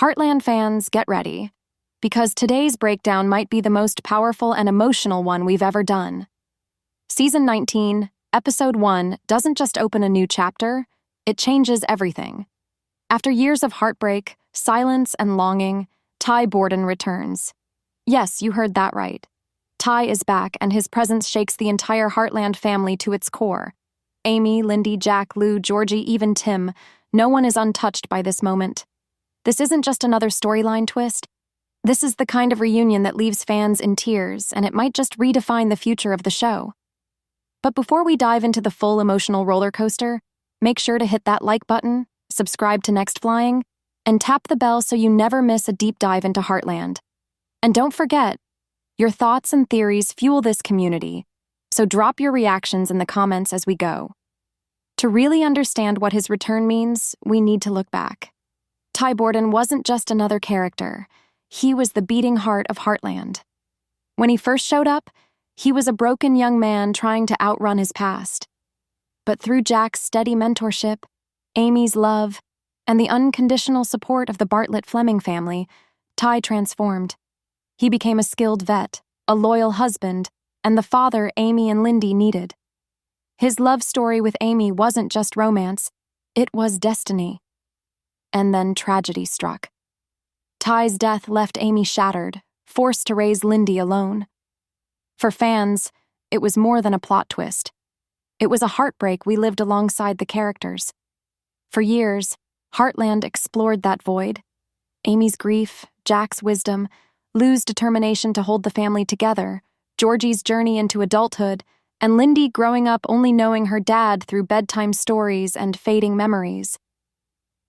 Heartland fans, get ready, because today's breakdown might be the most powerful and emotional one we've ever done. Season 19, Episode 1 doesn't just open a new chapter, it changes everything. After years of heartbreak, silence, and longing, Ty Borden returns. Yes, you heard that right. Ty is back, and his presence shakes the entire Heartland family to its core. Amy, Lindy, Jack, Lou, Georgie, even Tim, no one is untouched by this moment. This isn't just another storyline twist. This is the kind of reunion that leaves fans in tears, and it might just redefine the future of the show. But before we dive into the full emotional roller coaster, make sure to hit that like button, subscribe to Next Flying, and tap the bell so you never miss a deep dive into Heartland. And don't forget, your thoughts and theories fuel this community, so drop your reactions in the comments as we go. To really understand what his return means, we need to look back. Ty Borden wasn't just another character. He was the beating heart of Heartland. When he first showed up, he was a broken young man trying to outrun his past. But through Jack's steady mentorship, Amy's love, and the unconditional support of the Bartlett-Fleming family, Ty transformed. He became a skilled vet, a loyal husband, and the father Amy and Lindy needed. His love story with Amy wasn't just romance, it was destiny. And then tragedy struck. Ty's death left Amy shattered, forced to raise Lindy alone. For fans, it was more than a plot twist. It was a heartbreak we lived alongside the characters. For years, Heartland explored that void. Amy's grief, Jack's wisdom, Lou's determination to hold the family together, Georgie's journey into adulthood, and Lindy growing up only knowing her dad through bedtime stories and fading memories.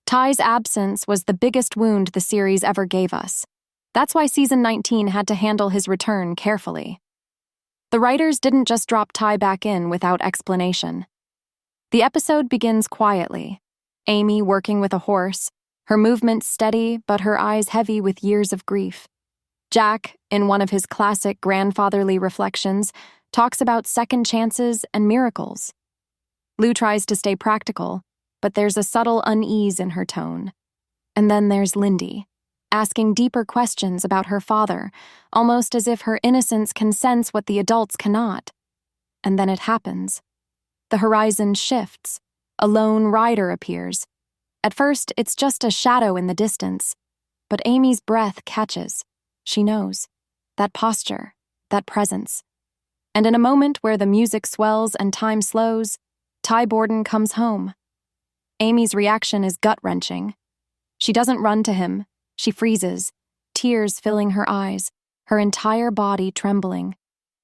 Ty's absence was the biggest wound the series ever gave us. That's why Season 19 had to handle his return carefully. The writers didn't just drop Ty back in without explanation. The episode begins quietly. Amy working with a horse, her movements steady but her eyes heavy with years of grief. Jack, in one of his classic grandfatherly reflections, talks about second chances and miracles. Lou tries to stay practical, but there's a subtle unease in her tone. And then there's Lindy, asking deeper questions about her father, almost as if her innocence can sense what the adults cannot. And then it happens. The horizon shifts. A lone rider appears. At first, it's just a shadow in the distance, but Amy's breath catches. She knows. That posture, that presence. And in a moment where the music swells and time slows, Ty Borden comes home. Amy's reaction is gut-wrenching. She doesn't run to him. She freezes, tears filling her eyes, her entire body trembling.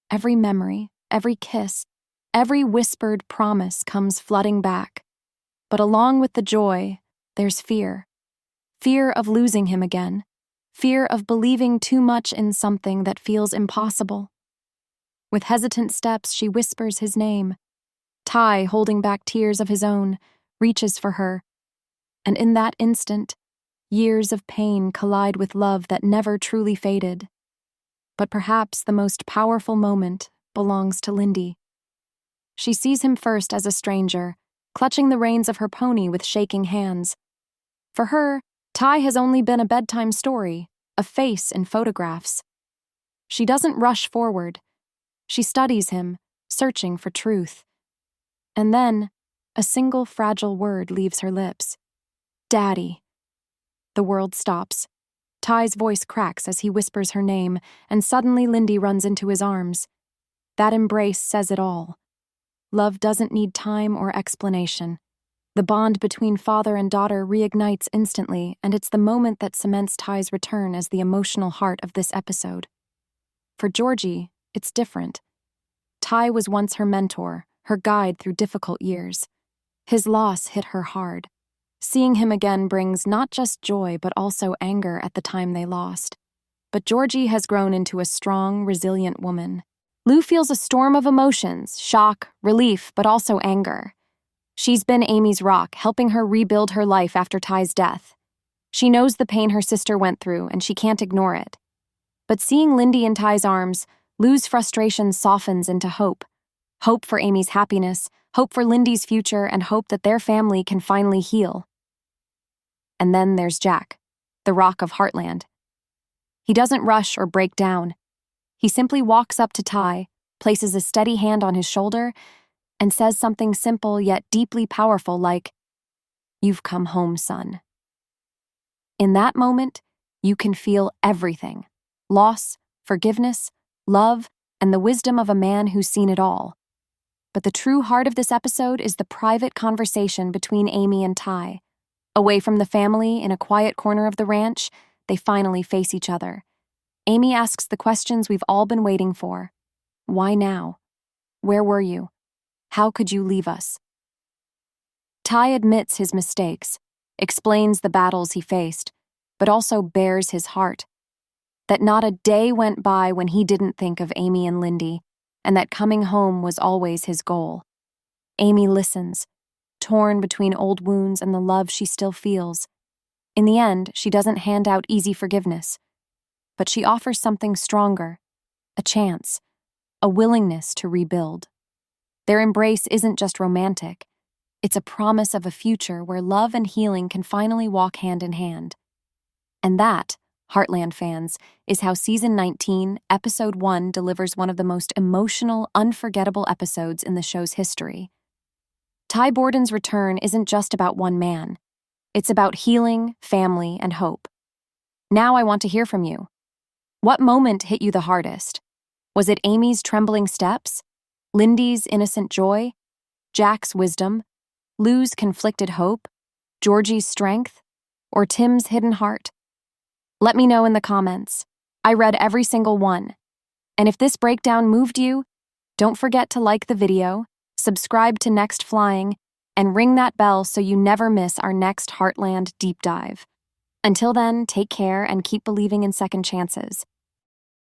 Every memory, every kiss, every whispered promise comes flooding back. But along with the joy, there's fear. Fear of losing him again. Fear of believing too much in something that feels impossible. With hesitant steps, she whispers his name. Ty, holding back tears of his own, reaches for her. And in that instant, years of pain collide with love that never truly faded. But perhaps the most powerful moment belongs to Lindy. She sees him first as a stranger, clutching the reins of her pony with shaking hands. For her, Ty has only been a bedtime story, a face in photographs. She doesn't rush forward. She studies him, searching for truth. And then, a single fragile word leaves her lips. Daddy. The world stops. Ty's voice cracks as he whispers her name, and suddenly Lindy runs into his arms. That embrace says it all. Love doesn't need time or explanation. The bond between father and daughter reignites instantly, and it's the moment that cements Ty's return as the emotional heart of this episode. For Georgie, it's different. Ty was once her mentor, her guide through difficult years. His loss hit her hard. Seeing him again brings not just joy but also anger at the time they lost. But Georgie has grown into a strong, resilient woman. Lou feels a storm of emotions, shock, relief, but also anger. She's been Amy's rock, helping her rebuild her life after Ty's death. She knows the pain her sister went through, and she can't ignore it. But seeing Lindy in Ty's arms, Lou's frustration softens into hope. Hope for Amy's happiness, hope for Lindy's future, and hope that their family can finally heal. And then there's Jack. the Rock of Heartland. He doesn't rush or break down. He simply walks up to Ty, places a steady hand on his shoulder, and says something simple yet deeply powerful like, "You've come home, son." In that moment, you can feel everything: loss, forgiveness, love, and the wisdom of a man who's seen it all. But the true heart of this episode is the private conversation between Amy and Ty. Away from the family, in a quiet corner of the ranch, they finally face each other. Amy asks the questions we've all been waiting for. Why now? Where were you? How could you leave us? Ty admits his mistakes, explains the battles he faced, but also bares his heart. That not a day went by when he didn't think of Amy and Lindy, and that coming home was always his goal. Amy listens, torn between old wounds and the love she still feels. In the end, she doesn't hand out easy forgiveness, but she offers something stronger: a chance, a willingness to rebuild. Their embrace isn't just romantic, it's a promise of a future where love and healing can finally walk hand in hand. And that, Heartland fans, is how Season 19, Episode 1 delivers one of the most emotional, unforgettable episodes in the show's history. Ty Borden's return isn't just about one man. It's about healing, family, and hope. Now I want to hear from you. What moment hit you the hardest? Was it Amy's trembling steps? Lindy's innocent joy? Jack's wisdom? Lou's conflicted hope? Georgie's strength? Or Tim's hidden heart? Let me know in the comments. I read every single one. And if this breakdown moved you, don't forget to like the video, subscribe to Next Flying, and ring that bell so you never miss our next Heartland deep dive. Until then, take care and keep believing in second chances.